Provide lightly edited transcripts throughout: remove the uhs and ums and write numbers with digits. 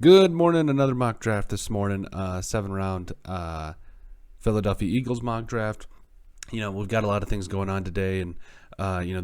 Good morning. Another mock draft this morning. 7 round Philadelphia Eagles mock draft. We've got a lot of things going on today, and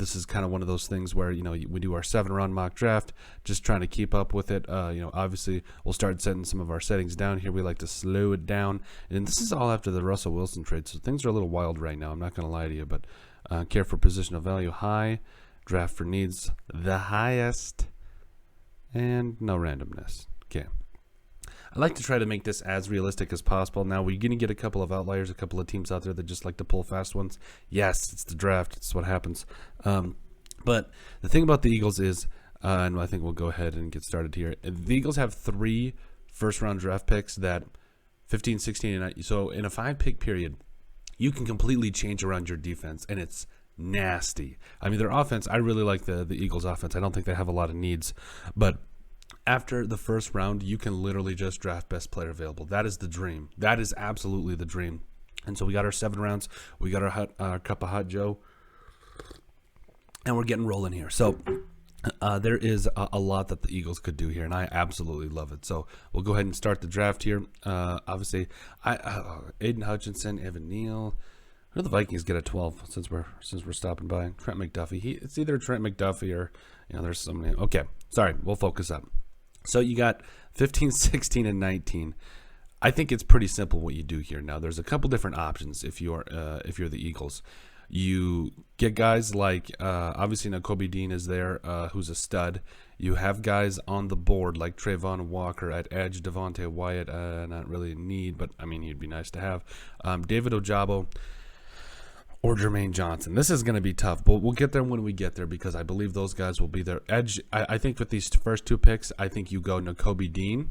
this is kind of one of those things where we do our 7 round mock draft, just trying to keep up with it. Obviously we'll start setting some of our settings down here. We like to slow it down, and this is all after the Russell Wilson trade, so things are a little wild right now. I'm not going to lie to you, but care for positional value high, draft for needs the highest, and no randomness. Okay. I like to try to make this as realistic as possible. Now, we're going to get a couple of outliers, a couple of teams out there that just like to pull fast ones. Yes, it's the draft. It's what happens. But the thing about the Eagles is, and I think we'll go ahead and get started here. The Eagles have 3 first-round draft picks that 15, 16, and 19. So in a 5-pick period, you can completely change around your defense, and it's nasty. I mean, their offense, I really like the Eagles' offense. I don't think they have a lot of needs, but after the first round, you can literally just draft best player available. That is the dream. That is absolutely the dream. And so we got our 7 rounds. We got our cup of hot Joe, and we're getting rolling here. So there is a lot that the Eagles could do here, and I absolutely love it. So we'll go ahead and start the draft here. Obviously, Aiden Hutchinson, Evan Neal. Who do the Vikings get at 12 since we're stopping by? Trent McDuffie. It's either Trent McDuffie or there's somebody. Okay, sorry. We'll focus up. So you got 15, 16, and 19. I think it's pretty simple what you do here. Now, there's a couple different options if you're the Eagles. You get guys like, obviously, Nakobe Dean is there, who's a stud. You have guys on the board like Trayvon Walker at edge, Devontae Wyatt, not really a need, but, I mean, he'd be nice to have. David Ojabo or Jermaine Johnson. This is going to be tough, but we'll get there when we get there because I believe those guys will be there. Edge, I think with these first 2 picks, I think you go Nakobe Dean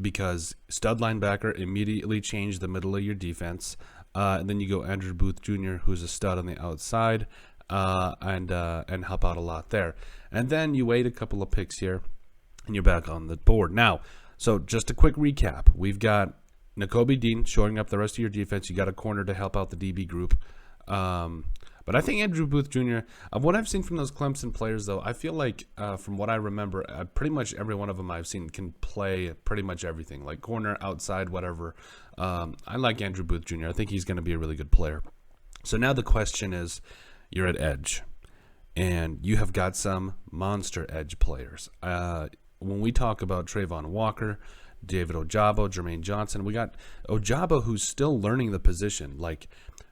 because stud linebacker, immediately change the middle of your defense. And then you go Andrew Booth Jr., who's a stud on the outside, and help out a lot there. And then you wait a couple of picks here, and you're back on the board. Now, so just a quick recap. We've got Nakobe Dean showing up the rest of your defense. You got a corner to help out the DB group. But I think Andrew Booth Jr., what I've seen from those Clemson players, though, I feel like from what I remember, pretty much every one of them I've seen can play pretty much everything, like corner, outside, whatever. I like Andrew Booth Jr. I think he's going to be a really good player. So now the question is, you're at edge, and you have got some monster edge players. When we talk about Trayvon Walker, David Ojabo, Jermaine Johnson, we got Ojabo who's still learning the position.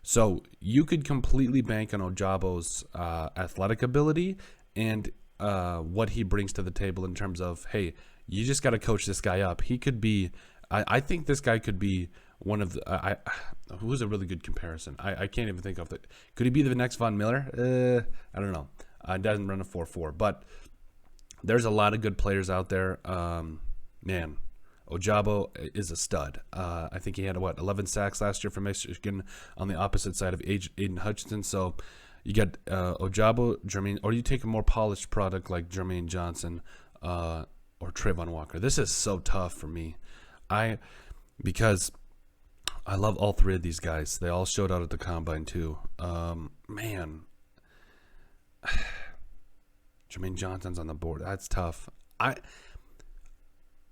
So you could completely bank on Ojabo's athletic ability and what he brings to the table in terms of, hey, you just got to coach this guy up. He could be, I think this guy could be one of the, who's a really good comparison? I can't even think of it. Could he be the next Von Miller? I don't know. Doesn't run a 4.4, but there's a lot of good players out there. Man, Ojabo is a stud. I think he had 11 sacks last year for Michigan on the opposite side of Aiden Hutchinson. So you got Ojabo, Jermaine, or you take a more polished product like Jermaine Johnson or Trayvon Walker. This is so tough for me. Because I love all 3 of these guys. They all showed out at the combine too. Man, Jermaine Johnson's on the board. That's tough.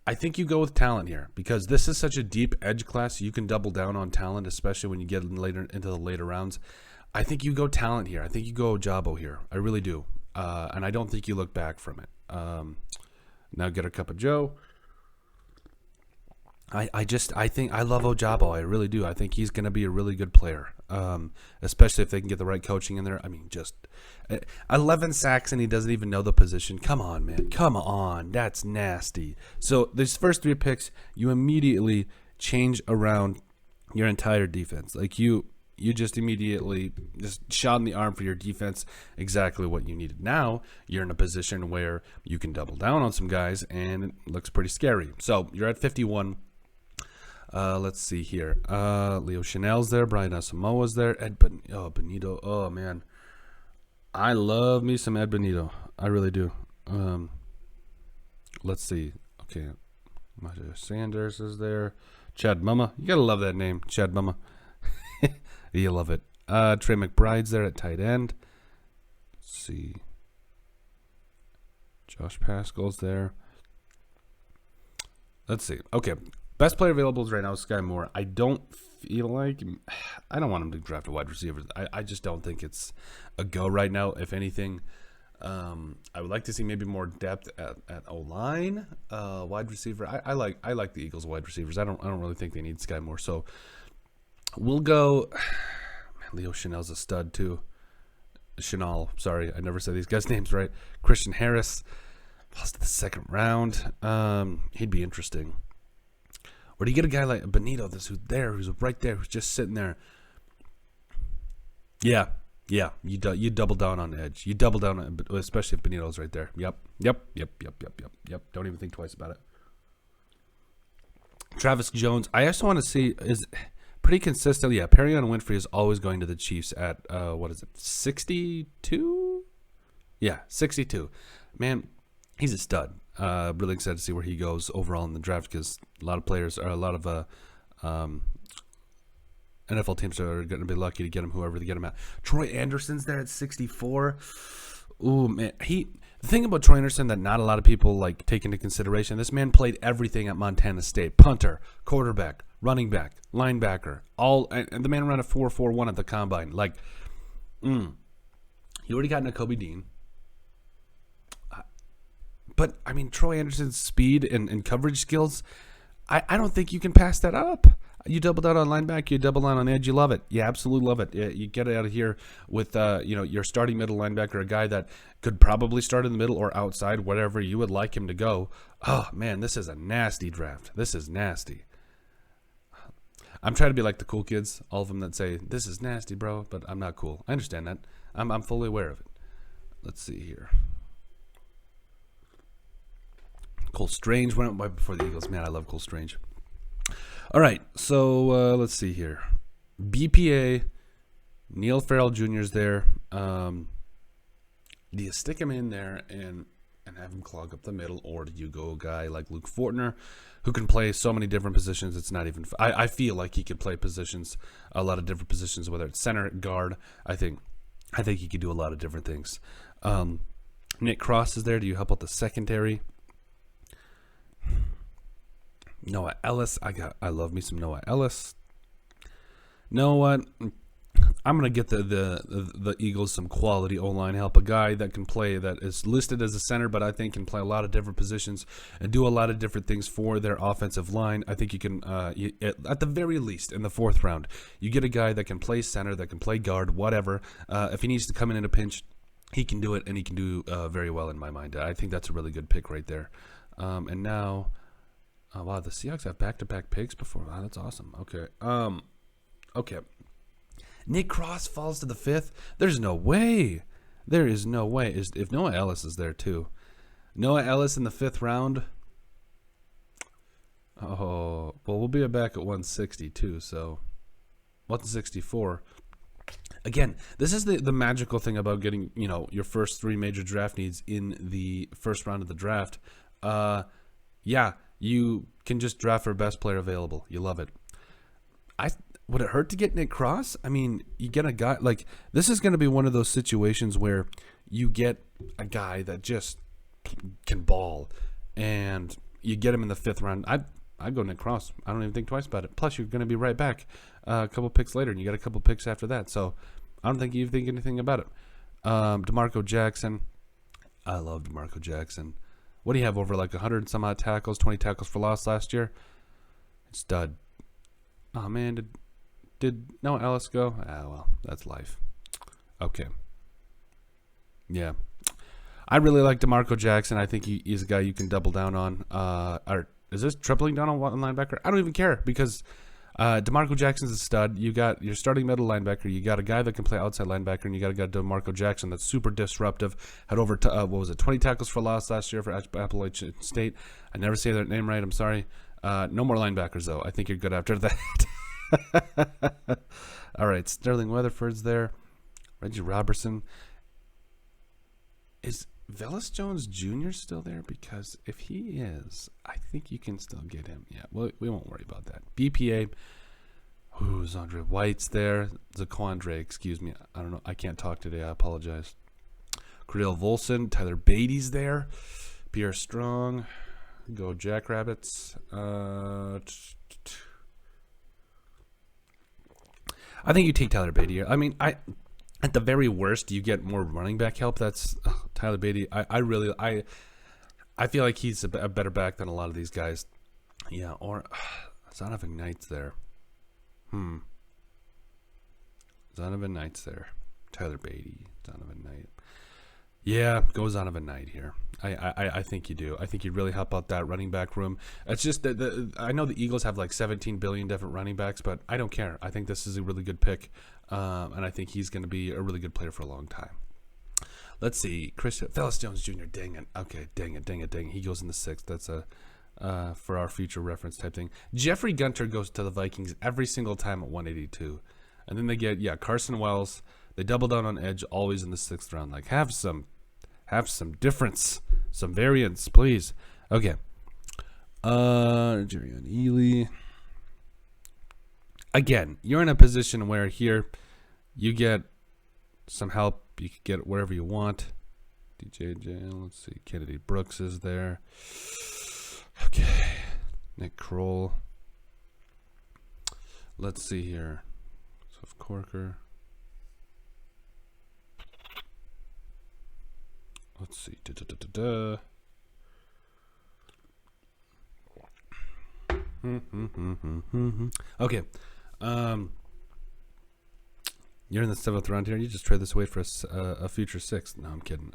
I think you go with talent here because this is such a deep edge class. You can double down on talent, especially when you get into the later rounds. I think you go talent here. I think you go Ojabo here. I really do. And I don't think you look back from it. Now get a cup of Joe. I think I love Ojabo. I really do. I think he's going to be a really good player, especially if they can get the right coaching in there. I mean, just 11 sacks and he doesn't even know the position. Come on, man. Come on. That's nasty. So these first 3 picks, you immediately change around your entire defense. Like you just immediately just shot in the arm for your defense, exactly what you needed. Now you're in a position where you can double down on some guys, and it looks pretty scary. So you're at 51. Let's see here. Leo Chanel's there. Brian Asamoah's there. Benito. Oh, man. I love me some Ed Benito. I really do. Let's see. Okay. Sanders is there. Chad Mumma. You got to love that name, Chad Mumma. You love it. Trey McBride's there at tight end. Let's see. Josh Pascal's there. Let's see. Okay. Best player available right now is Sky Moore. I don't feel like I don't want him to draft a wide receiver. I just don't think it's a go right now. If anything, I would like to see maybe more depth at O-line. Wide receiver. I like the Eagles wide receivers. I don't really think they need Sky Moore. So we'll go. Man, Leo Chanel's a stud too. Chanel, sorry, I never said these guys' names right. Christian Harris, lost to the second round. He'd be interesting. Or do you get a guy like Benito, who's right there, who's just sitting there? Yeah. You double down on edge. You double down, especially if Benito's right there. Yep. Don't even think twice about it. Travis Jones. I also want to see is pretty consistent. Yeah, Perion Winfrey is always going to the Chiefs at 62? Yeah, 62. Man, he's a stud. Really excited to see where he goes overall in the draft because a lot of NFL teams are going to be lucky to get him whoever they get him at. Troy Anderson's there at 64. Ooh, man. The thing about Troy Anderson that not a lot of people like take into consideration, this man played everything at Montana State. Punter, quarterback, running back, linebacker, and the man ran a 4.41 at the combine. Like, he already got Nakobe Dean. But, I mean, Troy Anderson's speed and coverage skills, I don't think you can pass that up. You double down on linebacker, you double down on edge, you love it. You absolutely love it. You get out of here with, your starting middle linebacker, a guy that could probably start in the middle or outside, whatever you would like him to go. Oh, man, this is a nasty draft. This is nasty. I'm trying to be like the cool kids, all of them that say, this is nasty, bro, but I'm not cool. I understand that. I'm fully aware of it. Let's see here. Cole Strange went right before the Eagles. Man, I love Cole Strange. All right, so let's see here. BPA, Neil Farrell Jr. is there. Do you stick him in there and have him clog up the middle, or do you go a guy like Luke Fortner, who can play so many different positions? It's not even. I feel like he could play positions, a lot of different positions, whether it's center, guard. I think he could do a lot of different things. Nick Cross is there. Do you help out the secondary? Noah Ellis. I love me some Noah Ellis. Know what? I'm gonna get the Eagles some quality O-line help. A guy that can play, that is listed as a center, but I think can play a lot of different positions and do a lot of different things for their offensive line. I think you can, at the very least, in the 4th round, you get a guy that can play center, that can play guard, whatever. If he needs to come in a pinch, he can do it, and he can do very well in my mind. I think that's a really good pick right there. And now. Oh, wow, the Seahawks have back-to-back picks before. Wow, that's awesome. Okay. Okay. Nick Cross falls to the 5th. There's no way. There is no way. If Noah Ellis is there, too. Noah Ellis in the 5th round. Oh, well, we'll be back at 160, too, so 164. Again, this is the magical thing about getting, your first 3 major draft needs in the first round of the draft. Yeah. You can just draft for best player available. You love it. Would it hurt to get Nick Cross? I mean, you get a guy like this is going to be one of those situations where you get a guy that just can ball, and you get him in the 5th round. I go Nick Cross. I don't even think twice about it. Plus, you're going to be right back a couple picks later, and you got a couple picks after that. So I don't think you think anything about it. Demarco Jackson. I love Demarco Jackson. What do you have, over like 100 some odd tackles, 20 tackles for loss last year? Stud. Oh, man, did Noah Ellis go? Ah, well, that's life. Okay. Yeah. I really like DeMarco Jackson. I think he's a guy you can double down on. Or is this tripling down on one linebacker? I don't even care because DeMarco Jackson's a stud. You got your starting middle linebacker. You got a guy that can play outside linebacker, and you got a guy, DeMarco Jackson, that's super disruptive. Had over 20 tackles for loss last year for Appalachian State. I never say their name right. I'm sorry. No more linebackers though. I think you're good after that. All right, Sterling Weatherford's there. Reggie Robertson. Is Velus Jones Jr. still there? Because if he is, I think you can still get him. Yeah, well, we won't worry about that. BPA. Who's Andre White's there? Zaquandre, excuse me. I don't know. I can't talk today. I apologize. Cordell Volson. Tyler Beatty's there. Pierre Strong. Go Jackrabbits. I think you take Tyler Beatty. I mean, at the very worst, you get more running back help. That's Tyler Beatty. I feel like he's a better back than a lot of these guys. Yeah, or Zonovan Knight's there. Zonovan Knight's there. Tyler Beatty, Zonovan Knight. Yeah, go Zonovan Knight here. I think you do. I think you'd really help out that running back room. It's just that I know the Eagles have like 17 billion different running backs, but I don't care. I think this is a really good pick, and I think he's going to be a really good player for a long time. Let's see. Phyllis Jones Jr. Dang it. Okay, dang it. He goes in the 6th. That's a for our future reference type thing. Jeffrey Gunter goes to the Vikings every single time at 182. And then they get, Carson Wells. They double down on edge, always in the 6th round. Like, have some difference, some variance, please. Okay. Jerry and Ely. Again, you're in a position where here you get some help. You can get it wherever you want. DJJ, let's see. Kennedy Brooks is there. Okay. Nick Kroll. Let's see here. Swift Corker. Let's see. Okay. You're in the 7th round here. You just trade this away for a future 6th. No, I'm kidding.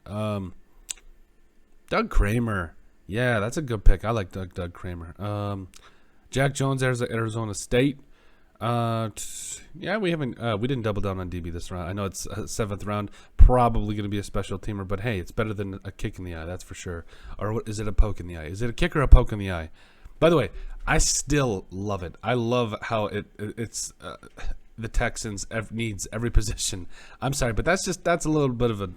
Doug Kramer. Yeah, that's a good pick. I like Doug Kramer. Jack Jones, Arizona State. Yeah, we didn't double down on DB this round. I know it's 7th round, probably going to be a special teamer, but hey, it's better than a kick in the eye, that's for sure. Or what, is it a poke in the eye? Is it a kick or a poke in the eye? By the way, I still love it. I love how it's the Texans needs every position. I'm sorry, but that's a little bit of a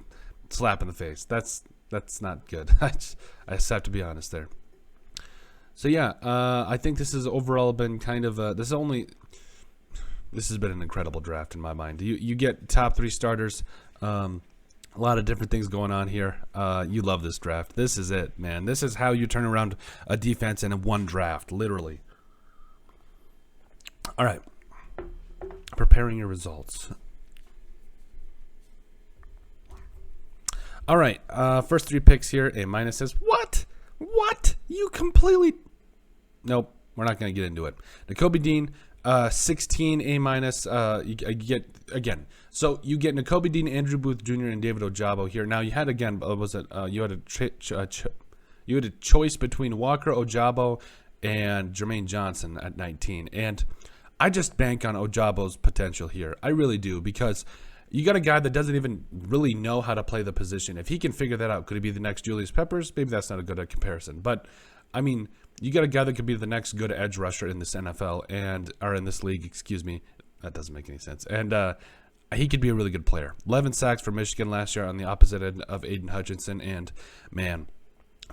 slap in the face. That's not good. I just have to be honest there. So yeah, I think this has overall been kind of this has been an incredible draft in my mind. You get top 3 starters, a lot of different things going on here. You love this draft. This is it, man. This is how you turn around a defense in one draft, literally. All right, preparing your results. All right, first 3 picks here. A- says, what? You completely... Nope, we're not going to get into it. Nakobe Dean, 16 A-. You get, again, so you get Nakobe Dean, Andrew Booth Jr., and David Ojabo here. Now, you had, again, you had a choice between Walker Ojabo and Jermaine Johnson at 19. And I just bank on Ojabo's potential here. I really do, because... You got a guy that doesn't even really know how to play the position. If he can figure that out, could he be the next Julius Peppers? Maybe that's not a good comparison. But, I mean, you got a guy that could be the next good edge rusher in this NFL or in this league, excuse me. That doesn't make any sense. And he could be a really good player. 11 sacks for Michigan last year on the opposite end of Aiden Hutchinson. And, man.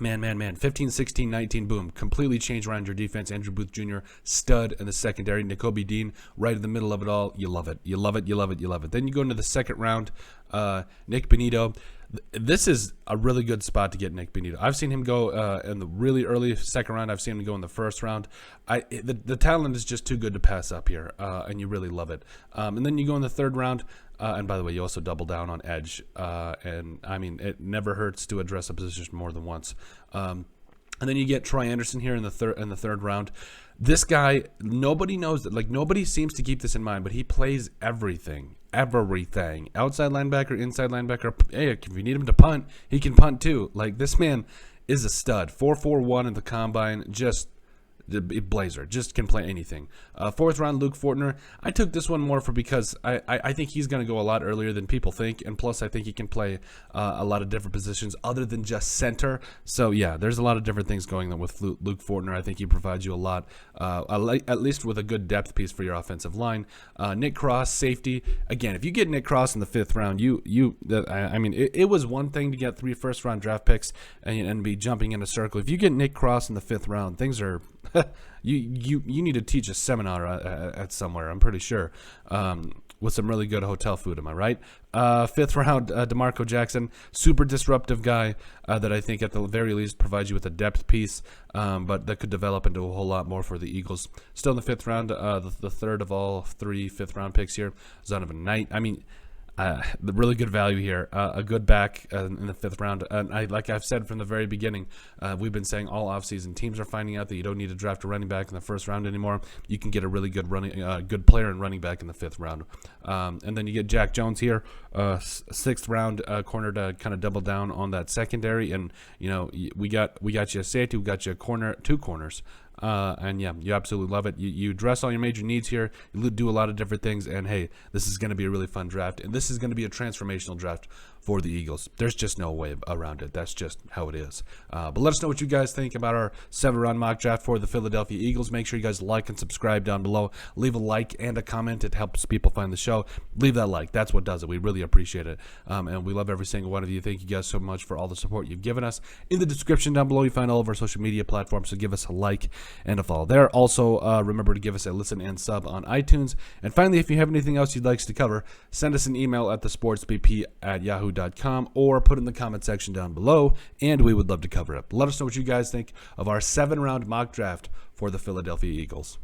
15, 16, 19, boom. Completely changed around your defense. Andrew Booth Jr., stud in the secondary. Nakobe Dean, right in the middle of it all. You love it. Then you go into the 2nd round. Nick Benito. This is a really good spot to get Nick Benito. I've seen him go in the really early 2nd round. I've seen him go in the 1st round. The talent is just too good to pass up here, and you really love it. And then you go in the 3rd round. And by the way, you also double down on edge. And, I mean, it never hurts to address a position more than once. And then you get Troy Anderson here in the 3rd round. This guy, nobody knows that. Like, nobody seems to keep this in mind, but he plays everything. Outside linebacker, inside linebacker. Hey, if you need him to punt, he can punt too. Like, this man is a stud. 4.41 in the combine. Just blazer, just can play anything. 4th round, Luke Fortner. I took this one more because I think he's going to go a lot earlier than people think, and plus I think he can play a lot of different positions other than just center. So yeah, there's a lot of different things going on with Luke Fortner. I think he provides you a lot, at least with a good depth piece for your offensive line. Nick Cross, safety. Again, if you get Nick Cross in the 5th round, it was one thing to get 3 first-round draft picks and be jumping in a circle. If you get Nick Cross in the 5th round, things are you need to teach a seminar at somewhere, I'm pretty sure. with some really good hotel food. Am I right? Fifth round, Demarco Jackson, super disruptive guy that I think at the very least provides you with a depth piece, but that could develop into a whole lot more for the Eagles. Still in the fifth round, the third of all 3 fifth-round picks here, Zonovan Knight. I mean, the really good value here, a good back in the fifth round. And like I've said from the very beginning, we've been saying all offseason, teams are finding out that you don't need to draft a running back in the first round anymore. You can get a really good good player and running back in the fifth round. And then you get Jack Jones here, sixth round corner to kind of double down on that secondary. And we got you a safety, we got you a corner, 2 corners. And yeah, you absolutely love it. You address all your major needs here. You do a lot of different things. And hey, this is going to be a really fun draft. And this is going to be a transformational draft for the Eagles. There's just no way around it. That's just how it is. But let us know what you guys think about our 7-round mock draft for the Philadelphia Eagles. Make sure you guys like and subscribe down below. Leave a like and a comment. It helps people find the show. Leave that like. That's what does it. We really appreciate it. And we love every single one of you. Thank you guys so much for all the support you've given us. In the description down below, you find all of our social media platforms. So give us a like and a follow there. Also, remember to give us a listen and sub on iTunes. And finally, if you have anything else you'd like us to cover, send us an email at thesportsbp@yahoo.com or put in the comment section down below, and we would love to cover it. Let us know what you guys think of our 7-round mock draft for the Philadelphia Eagles.